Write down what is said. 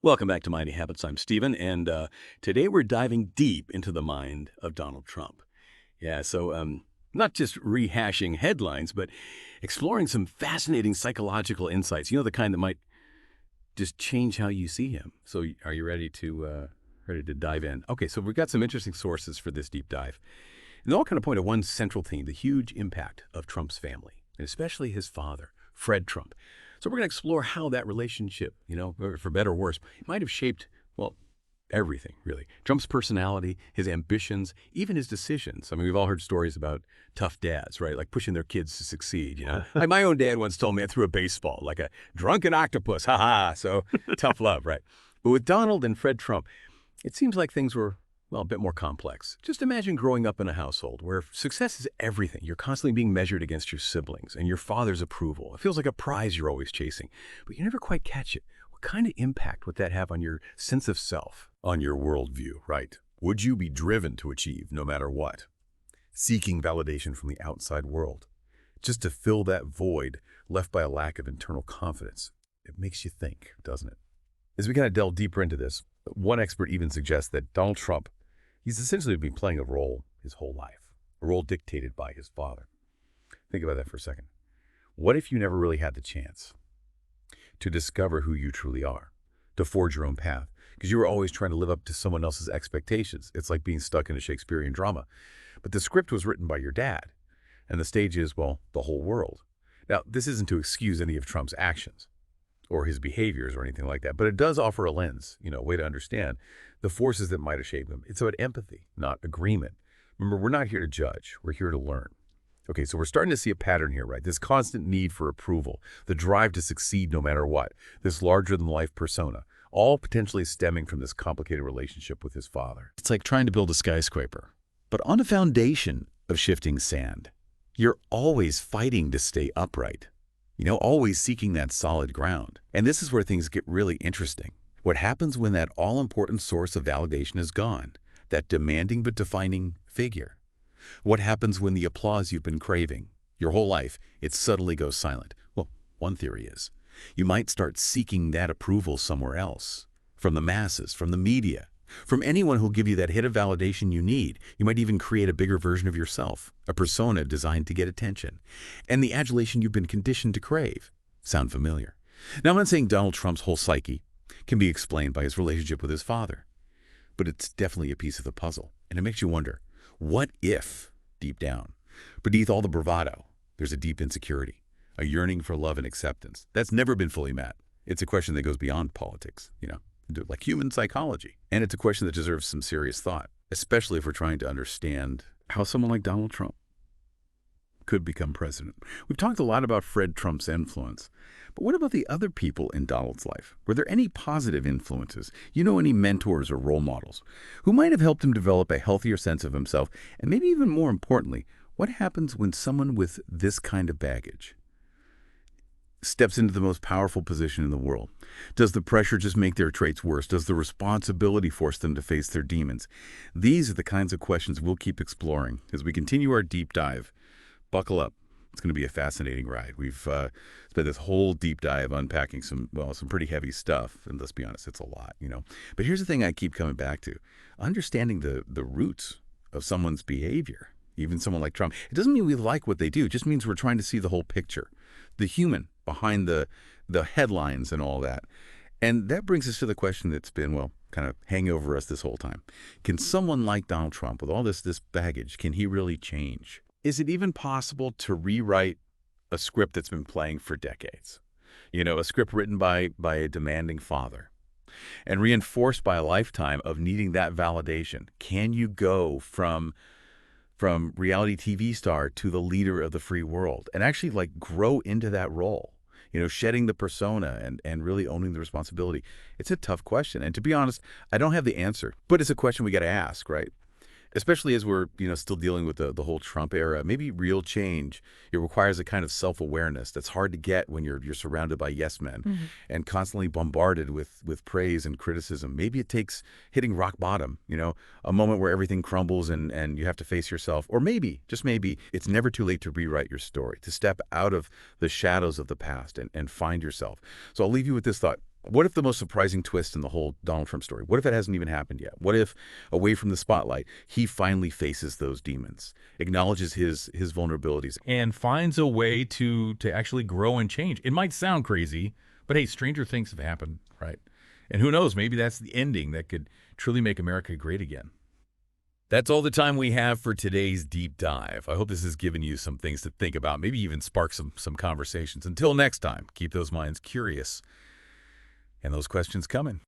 Welcome back to Mighty Habits. I'm Stephen, and today we're diving deep into the mind of Donald Trump. Yeah, so not just rehashing headlines, but exploring some fascinating psychological insights. The kind that might just change how you see him. So, are you ready to dive in? Okay, so we've got some interesting sources for this deep dive, and they all kind of point to one central theme: the huge impact of Trump's family, and especially his father, Fred Trump. So we're going to explore how that relationship, for better or worse, might have shaped, well, everything, really. Trump's personality, his ambitions, even his decisions. I mean, we've all heard stories about tough dads, right? Like pushing their kids to succeed. Like my own dad once told me I threw a baseball like a drunken octopus. Ha ha. So tough love, right? But with Donald and Fred Trump, it seems like things were, well, a bit more complex. Just imagine growing up in a household where success is everything. You're constantly being measured against your siblings and your father's approval. It feels like a prize you're always chasing, but you never quite catch it. What kind of impact would that have on your sense of self? On your worldview, right? Would you be driven to achieve no matter what? Seeking validation from the outside world, just to fill that void left by a lack of internal confidence. It makes you think, doesn't it? As we kind of delve deeper into this, one expert even suggests that Donald Trump, he's essentially been playing a role his whole life, a role dictated by his father. Think about that for a second. What if you never really had the chance to discover who you truly are, to forge your own path? Because you were always trying to live up to someone else's expectations. It's like being stuck in a Shakespearean drama. But the script was written by your dad, and the stage is, well, the whole world. Now, this isn't to excuse any of Trump's actions or his behaviors or anything like that, but it does offer a lens, a way to understand the forces that might have shaped him. It's about empathy, not agreement. Remember, we're not here to judge. We're here to learn. Okay, so we're starting to see a pattern here, right? This constant need for approval, the drive to succeed no matter what, this larger-than-life persona, all potentially stemming from this complicated relationship with his father. It's like trying to build a skyscraper, but on a foundation of shifting sand. You're always fighting to stay upright, always seeking that solid ground. And this is where things get really interesting. What happens when that all-important source of validation is gone, that demanding but defining figure? What happens when the applause you've been craving your whole life, it suddenly goes silent? Well, one theory is you might start seeking that approval somewhere else, from the masses, from the media, from anyone who'll give you that hit of validation you need. You might even create a bigger version of yourself, a persona designed to get attention, and the adulation you've been conditioned to crave. Sound familiar? Now, I'm not saying Donald Trump's whole psyche can be explained by his relationship with his father, but it's definitely a piece of the puzzle, and it makes you wonder, what if, deep down, beneath all the bravado, there's a deep insecurity, a yearning for love and acceptance that's never been fully met? It's a question that goes beyond politics, like human psychology. And it's a question that deserves some serious thought, especially if we're trying to understand how someone like Donald Trump could become president. We've talked a lot about Fred Trump's influence, but what about the other people in Donald's life? Were there any positive influences? Any mentors or role models who might have helped him develop a healthier sense of himself? And maybe even more importantly, what happens when someone with this kind of baggage steps into the most powerful position in the world? Does the pressure just make their traits worse? Does the responsibility force them to face their demons? These are the kinds of questions we'll keep exploring as we continue our deep dive. Buckle up. It's going to be a fascinating ride. We've spent this whole deep dive unpacking some pretty heavy stuff. And let's be honest, it's a lot, But here's the thing I keep coming back to. Understanding the roots of someone's behavior, even someone like Trump. It doesn't mean we like what they do. It just means we're trying to see the whole picture, the human behind the headlines and all that. And that brings us to the question that's been, kind of hanging over us this whole time. Can someone like Donald Trump, with all this baggage, can he really change? Is it even possible to rewrite a script that's been playing for decades? A script written by a demanding father and reinforced by a lifetime of needing that validation. Can you go from reality TV star to the leader of the free world and actually grow into that role? Shedding the persona and really owning the responsibility. It's a tough question. And to be honest, I don't have the answer, but it's a question we got to ask, right? Especially as we're, still dealing with the whole Trump era. Maybe real change, it requires a kind of self-awareness that's hard to get when you're surrounded by yes men and constantly bombarded with praise and criticism. Maybe it takes hitting rock bottom, a moment where everything crumbles and you have to face yourself. Or maybe, just maybe, it's never too late to rewrite your story, to step out of the shadows of the past and find yourself. So I'll leave you with this thought. What if the most surprising twist in the whole Donald Trump story? What if it hasn't even happened yet? What if, away from the spotlight, he finally faces those demons, acknowledges his vulnerabilities? And finds a way to actually grow and change. It might sound crazy, but hey, stranger things have happened, right? And who knows, maybe that's the ending that could truly make America great again. That's all the time we have for today's deep dive. I hope this has given you some things to think about, maybe even spark some conversations. Until next time, keep those minds curious and those questions coming.